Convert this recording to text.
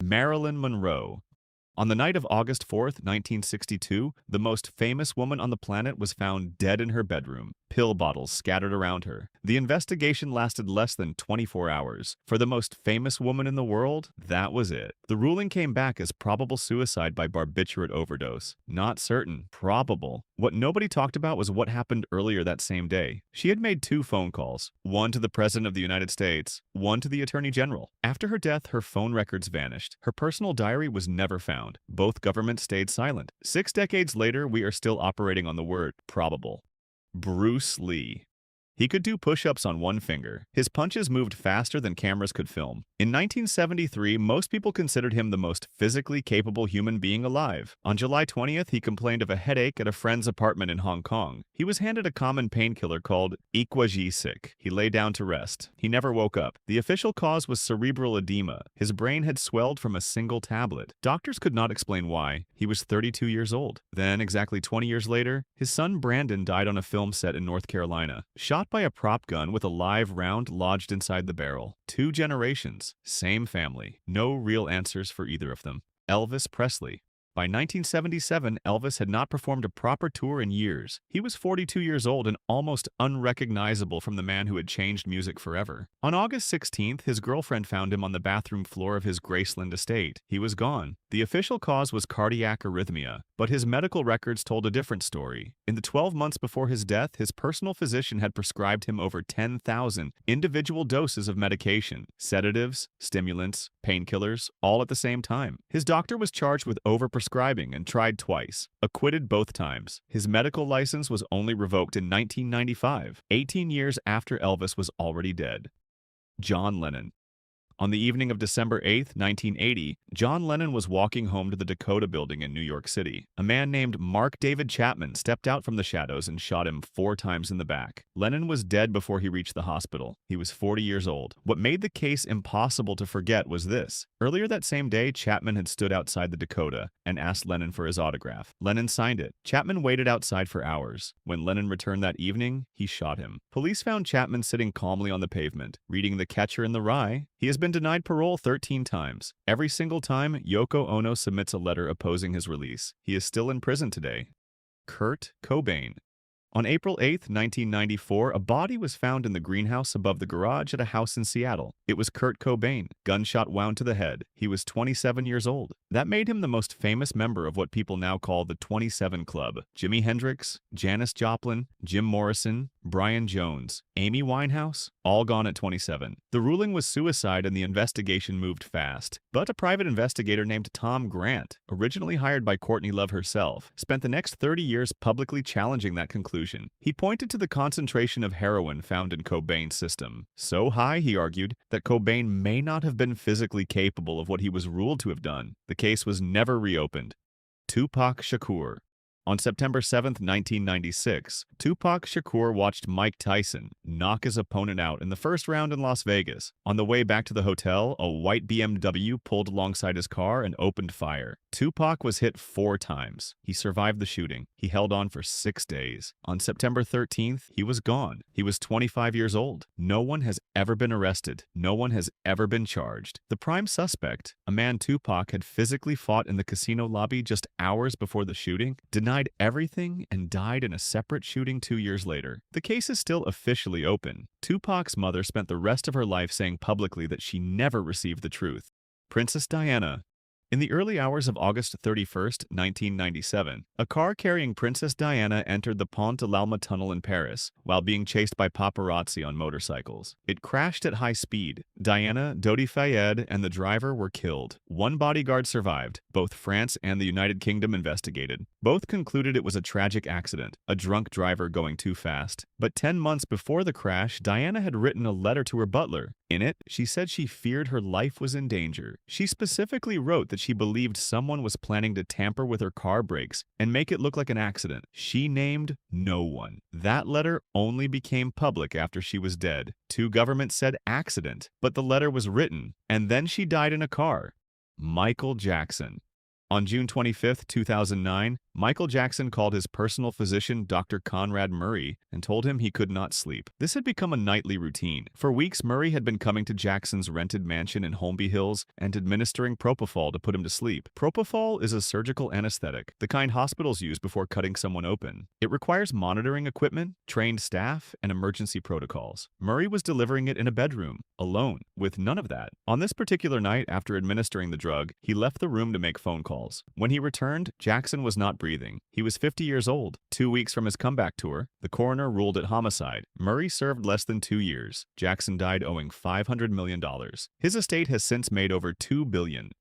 Marilyn Monroe. On the night of August 4th, 1962, the most famous woman on the planet was found dead in her bedroom, pill bottles scattered around her. The investigation lasted less than 24 hours. For the most famous woman in the world, that was it. The ruling came back as probable suicide by barbiturate overdose. Not certain, probable. What nobody talked about was what happened earlier that same day. She had made 2 phone calls, one to the President of the United States, one to the Attorney General. After her death, her phone records vanished. Her personal diary was never found. Both governments stayed silent. 6 decades later, we are still operating on the word probable. Bruce Lee. He could do push-ups on one finger. His punches moved faster than cameras could film. In 1973, most people considered him the most physically capable human being alive. On July 20th, he complained of a headache at a friend's apartment in Hong Kong. He was handed a common painkiller called Equagesic. He lay down to rest. He never woke up. The official cause was cerebral edema. His brain had swelled from a single tablet. Doctors could not explain why. He was 32 years old. Then, exactly 20 years later, his son Brandon died on a film set in North Carolina, shot by a prop gun with a live round lodged inside the barrel. 2 generations, same family. No real answers for either of them. Elvis Presley. By 1977, Elvis had not performed a proper tour in years. He was 42 years old and almost unrecognizable from the man who had changed music forever. On August 16th, his girlfriend found him on the bathroom floor of his Graceland estate. He was gone. The official cause was cardiac arrhythmia, but his medical records told a different story. In the 12 months before his death, his personal physician had prescribed him over 10,000 individual doses of medication, sedatives, stimulants, painkillers, all at the same time. His doctor was charged with overprescribing and tried twice, acquitted both times. His medical license was only revoked in 1995, 18 years after Elvis was already dead. John Lennon. On the evening of December 8, 1980, John Lennon was walking home to the Dakota Building in New York City. A man named Mark David Chapman stepped out from the shadows and shot him 4 times in the back. Lennon was dead before he reached the hospital. He was 40 years old. What made the case impossible to forget was this. Earlier that same day, Chapman had stood outside the Dakota and asked Lennon for his autograph. Lennon signed it. Chapman waited outside for hours. When Lennon returned that evening, he shot him. Police found Chapman sitting calmly on the pavement, reading The Catcher in the Rye. He has been denied parole 13 times. Every single time, Yoko Ono submits a letter opposing his release. He is still in prison today. Kurt Cobain. On April 8, 1994, a body was found in the greenhouse above the garage at a house in Seattle. It was Kurt Cobain, gunshot wound to the head. He was 27 years old. That made him the most famous member of what people now call the 27 Club. Jimi Hendrix, Janis Joplin, Jim Morrison, Brian Jones, Amy Winehouse, all gone at 27. The ruling was suicide and the investigation moved fast. But a private investigator named Tom Grant, originally hired by Courtney Love herself, spent the next 30 years publicly challenging that conclusion. He pointed to the concentration of heroin found in Cobain's system. So high, he argued, that Cobain may not have been physically capable of what he was ruled to have done. The case was never reopened. Tupac Shakur. On September 7, 1996, Tupac Shakur watched Mike Tyson knock his opponent out in the first round in Las Vegas. On the way back to the hotel, a white BMW pulled alongside his car and opened fire. Tupac was hit 4 times. He survived the shooting. He held on for 6 days. On September 13th, he was gone. He was 25 years old. No one has ever been arrested. No one has ever been charged. The prime suspect, a man Tupac had physically fought in the casino lobby just hours before the shooting, denied everything and died in a separate shooting 2 years later. The case is still officially open. Tupac's mother spent the rest of her life saying publicly that she never received the truth. Princess Diana. In the early hours of August 31st, 1997, a car carrying Princess Diana entered the Pont de l'Alma tunnel in Paris while being chased by paparazzi on motorcycles. It crashed at high speed. Diana, Dodi Fayed, and the driver were killed. 1 bodyguard survived. Both France and the United Kingdom investigated. Both concluded it was a tragic accident, a drunk driver going too fast. But 10 months before the crash, Diana had written a letter to her butler. In it, she said she feared her life was in danger. She specifically wrote that she believed someone was planning to tamper with her car brakes and make it look like an accident. She named no one. That letter only became public after she was dead. 2 governments said accident, but the letter was written, and then she died in a car. Michael Jackson. On June 25, 2009, Michael Jackson called his personal physician, Dr. Conrad Murray, and told him he could not sleep. This had become a nightly routine. For weeks, Murray had been coming to Jackson's rented mansion in Holmby Hills and administering propofol to put him to sleep. Propofol is a surgical anesthetic, the kind hospitals use before cutting someone open. It requires monitoring equipment, trained staff, and emergency protocols. Murray was delivering it in a bedroom, alone, with none of that. On this particular night, after administering the drug, he left the room to make phone calls. When he returned, Jackson was not breathing. He was 50 years old. 2 weeks from his comeback tour, the coroner ruled it homicide. Murray served less than 2 years. Jackson died owing $500 million. His estate has since made over $2 billion.